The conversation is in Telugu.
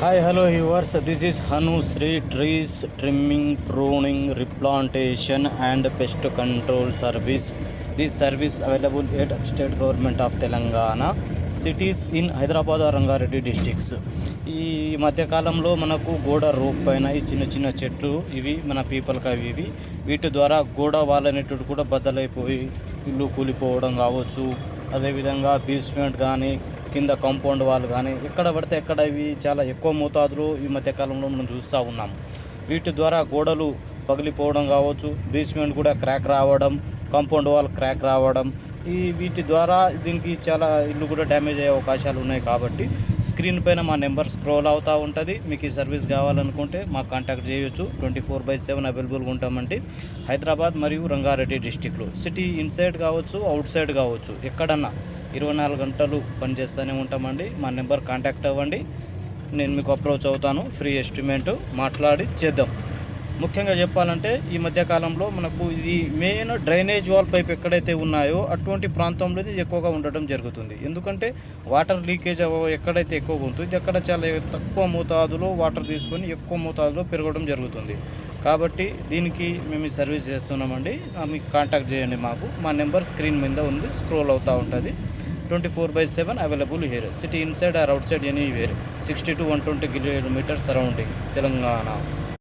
Hi, hello viewers. This is Hanu Sri Trees Trimming, Pruning, Replantation and Pest Control Service. This service available at State Government of Telangana, cities in Hyderabad or Rangareddy districts. ఈ మధ్యకాలంలో మనకు గోడ రూప్ పైన ఈ చిన్న చిన్న చెట్లు ఇవి మన పీపల్కి అవి ఇవి వీటి ద్వారా గోడ వాళ్ళనేటివి కూడా బద్దలైపోయి ఇల్లు కూలిపోవడం కావచ్చు. అదేవిధంగా బేస్మెంట్ కానీ కింద కాంపౌండ్ వాల్ కానీ ఎక్కడ పడితే ఎక్కడ ఇవి చాలా ఎక్కువ మోతాదులో ఈ మధ్యకాలంలో మనం చూస్తూ ఉన్నాం. వీటి ద్వారా గోడలు పగిలిపోవడం కావచ్చు, బేస్మెంట్ కూడా క్రాక్ రావడం, కాంపౌండ్ వాల్ క్రాక్ రావడం, వీటి ద్వారా దీనికి చాలా ఇల్లు కూడా డ్యామేజ్ అయ్యే అవకాశాలు ఉన్నాయి. కాబట్టి స్క్రీన్ పైన మా నెంబర్ స్క్రోల్ అవుతూ ఉంటుంది. మీకు ఈ సర్వీస్ కావాలనుకుంటే మాకు కాంటాక్ట్ చేయొచ్చు. 24/7 అవైలబుల్గా ఉంటామండి. హైదరాబాద్ మరియు రంగారెడ్డి డిస్టిక్లో సిటీ ఇన్సైడ్ కావచ్చు, అవుట్ సైడ్ కావచ్చు, ఎక్కడన్నా 24 గంటలు పనిచేస్తూనే ఉంటామండి. మా నెంబర్ కాంటాక్ట్ అవ్వండి, నేను మీకు అప్రోచ్ అవుతాను. ఫ్రీ ఎస్టిమేట్ మాట్లాడి చేద్దాం. ముఖ్యంగా చెప్పాలంటే ఈ మధ్యకాలంలో మనకు ఇది మెయిన్ డ్రైనేజ్ వాల్ పైప్ ఎక్కడైతే ఉన్నాయో అటువంటి ప్రాంతంలో ఇది ఎక్కువగా ఉండటం జరుగుతుంది. ఎందుకంటే వాటర్ లీకేజ్ ఎక్కడైతే ఎక్కువగా ఉంటుంది అక్కడ చాలా తక్కువ మోతాదులో వాటర్ తీసుకొని ఎక్కువ మోతాదులో పెరగడం జరుగుతుంది. కాబట్టి దీనికి మేము ఈ సర్వీస్ చేస్తున్నామండి. మీకు కాంటాక్ట్ చేయండి. మా నెంబర్ స్క్రీన్ మీద ఉంది, స్క్రోల్ అవుతూ ఉంటుంది. 24/7 available here, city inside or outside anywhere, 60 to 120 kilometers surrounding Telangana.